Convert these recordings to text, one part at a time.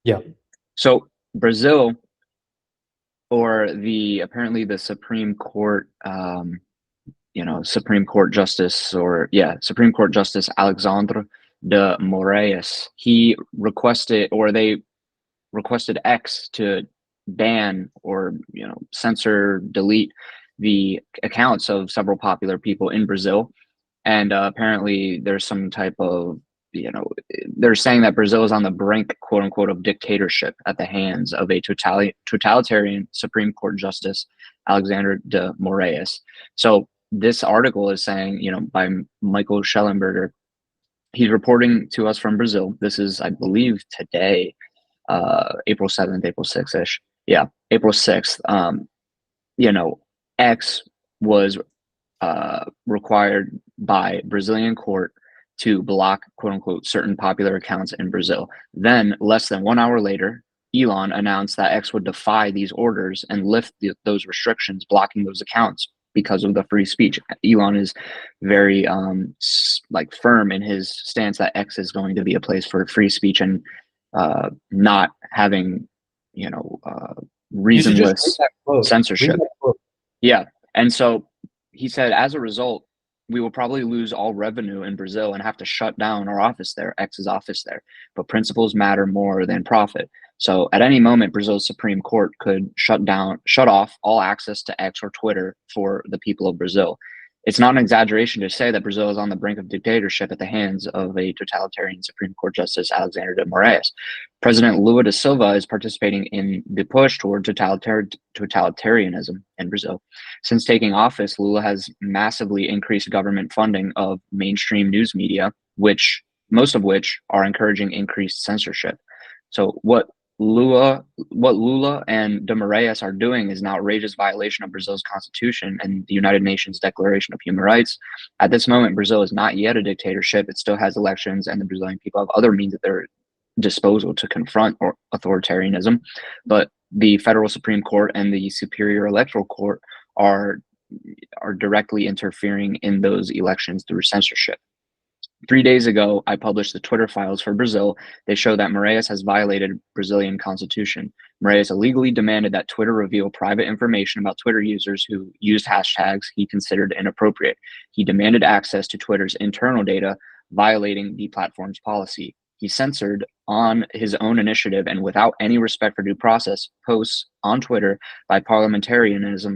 Yeah. So Brazil, or apparently the Supreme Court, Supreme Court Justice, Supreme Court Justice Alexandre de Moraes, they requested X to ban or censor, delete the accounts of several popular people in Brazil. And apparently there's some type of, they're saying that Brazil is on the brink, quote unquote, of dictatorship at the hands of a totalitarian Supreme Court Justice, Alexandre de Moraes. So this article is saying, by Michael Schellenberger, he's reporting to us from Brazil. This is, I believe, today, April 7th, April 6th ish. Yeah, April 6th. You know, X was required by Brazilian court to block, quote unquote, certain popular accounts in Brazil. Then, less than 1 hour later, Elon announced that X would defy these orders and lift those restrictions, blocking those accounts because of the free speech. Elon is very firm in his stance that X is going to be a place for free speech and not having You should just read reasonless that quote. Read censorship. that quote. Yeah. And so he said, as a result, we will probably lose all revenue in Brazil and have to shut down our office there, X's office there. But principles matter more than profit. So at any moment, Brazil's Supreme Court could shut off all access to X or Twitter for the people of Brazil. It's not an exaggeration to say that Brazil is on the brink of dictatorship at the hands of a totalitarian Supreme Court Justice, Alexandre de Moraes. President Lula da Silva is participating in the push toward totalitarianism in Brazil. Since taking office, Lula has massively increased government funding of mainstream news media, most of which are encouraging increased censorship. So what Lula and de Moraes are doing is an outrageous violation of Brazil's constitution and the United Nations Declaration of Human Rights. At this moment, Brazil is not yet a dictatorship. It still has elections, and the Brazilian people have other means at their disposal to confront authoritarianism. But the federal Supreme Court and the Superior Electoral Court are directly interfering in those elections through censorship. 3 days ago, I published the Twitter files for Brazil. They show that Moraes has violated Brazilian constitution. Moraes illegally demanded that Twitter reveal private information about Twitter users who used hashtags he considered inappropriate. He demanded access to Twitter's internal data, violating the platform's policy. He censored, on his own initiative and without any respect for due process, posts on Twitter by parliamentarians,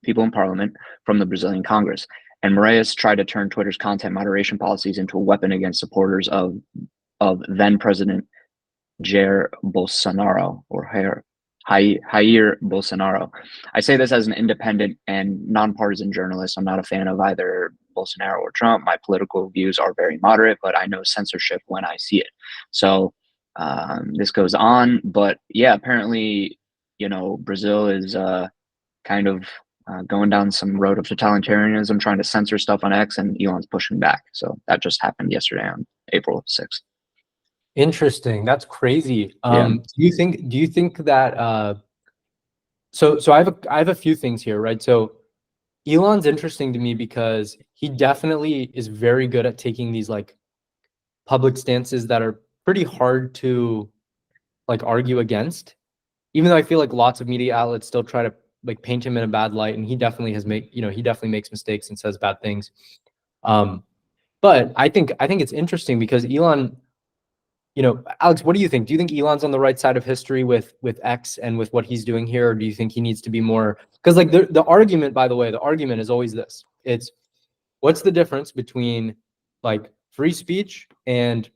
people in parliament from the Brazilian Congress. And Moraes tried to turn Twitter's content moderation policies into a weapon against supporters of then President Jair Bolsonaro, or Jair Bolsonaro. I say this as an independent and nonpartisan journalist. I'm not a fan of either Bolsonaro or Trump. My political views are very moderate, but I know censorship when I see it. So this goes on, but yeah, apparently, Brazil is kind of going down some road of totalitarianism, trying to censor stuff on X, and Elon's pushing back. So that just happened yesterday on April 6th. Interesting. That's crazy. Yeah. Do you think that so I have a few things here, right? So Elon's interesting to me because he definitely is very good at taking these like public stances that are pretty hard to like argue against. Even though I feel like lots of media outlets still try to like paint him in a bad light, and he definitely he definitely makes mistakes and says bad things. But I think it's interesting because Elon, Alex, what do you think? Do you think Elon's on the right side of history with X and with what he's doing here, or do you think he needs to be more? Because like the argument, by the way, the argument is always this: it's what's the difference between like free speech and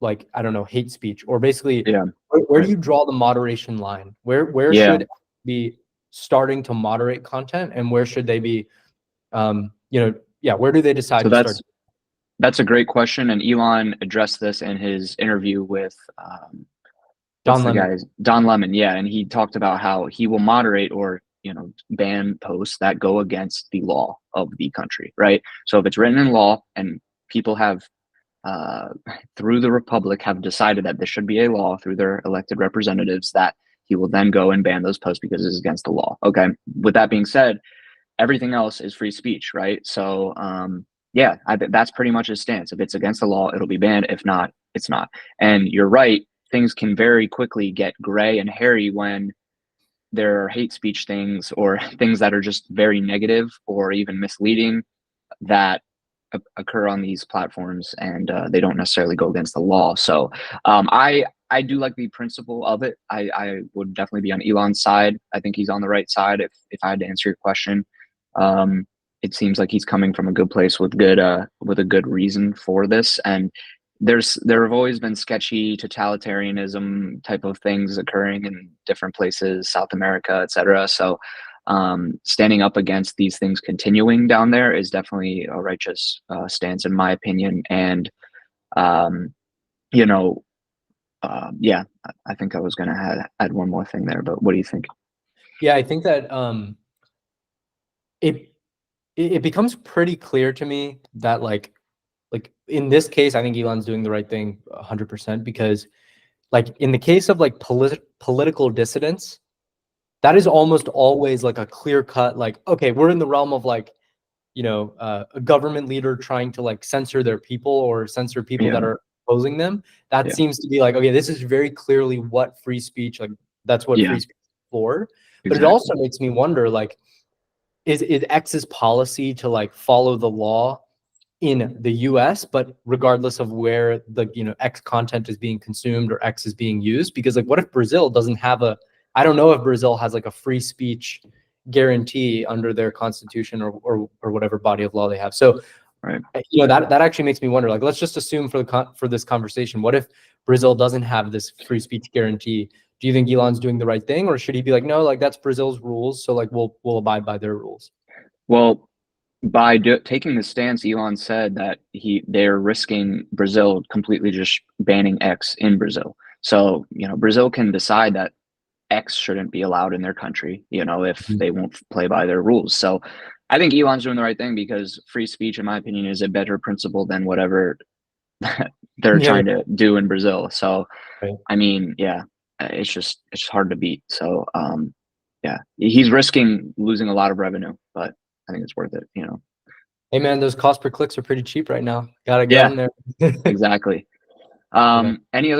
like I don't know, hate speech, or basically Yeah. where do you draw the moderation line? Where Yeah. should be starting to moderate content, and where should they be? Where do they decide So to start? that's a great question, and Elon addressed this in his interview with what's Don the Lemon. guy's Don Lemon. Yeah, and he talked about how he will moderate or ban posts that go against the law of the country, right? So if it's written in law and people have through the republic have decided that this should be a law through their elected representatives, that he will then go and ban those posts because it's against the law. Okay. With that being said, everything else is free speech, right? So Yeah, that's pretty much his stance. If it's against the law, it'll be banned. If not, it's not. And you're right, things can very quickly get gray and hairy when there are hate speech things or things that are just very negative or even misleading that occur on these platforms, and they don't necessarily go against the law. So I do like the principle of it. I would definitely be on Elon's side. I think he's on the right side. If I had to answer your question, it seems like he's coming from a good place with a good reason for this. And there have always been sketchy totalitarianism type of things occurring in different places, South America, etc. So standing up against these things continuing down there is definitely a righteous stance, in my opinion. And you know, yeah, I think I was going to add one more thing there, but what do you think? Yeah, I think that it becomes pretty clear to me that like in this case, I think Elon's doing the right thing 100%, because like in the case of like political dissidents, that is almost always like a clear cut, like, okay, we're in the realm of like, you know, a government leader trying to like censor their people or censor people that Yeah, are opposing them. That yeah, seems to be like, okay, this is very clearly what free speech, like that's what yeah, free speech is for. But it exactly. also makes me wonder, like, is X's policy to like follow the law in the US, but regardless of where the, you know, X content is being consumed or X is being used? Because like, what if Brazil doesn't have a, I don't know if Brazil has like a free speech guarantee under their constitution or whatever body of law they have. So, Right. you know, that actually makes me wonder, like, let's just assume for for this conversation, what if Brazil doesn't have this free speech guarantee? Do you think Elon's doing the right thing, or should he be like, no, like that's Brazil's rules, so like we'll abide by their rules? Well, by taking the stance, Elon said that they're risking Brazil completely just banning X in Brazil. So, Brazil can decide that X shouldn't be allowed in their country, if Mhm. they won't play by their rules. So I think Elon's doing the right thing, because free speech, in my opinion, is a better principle than whatever they're Yeah. trying to do in Brazil. So, Right. I mean, yeah, it's just hard to beat. So, yeah, he's risking losing a lot of revenue, but I think it's worth it. Hey man, those cost per clicks are pretty cheap right now. Gotta get Yeah, them there. exactly. Yeah. Any other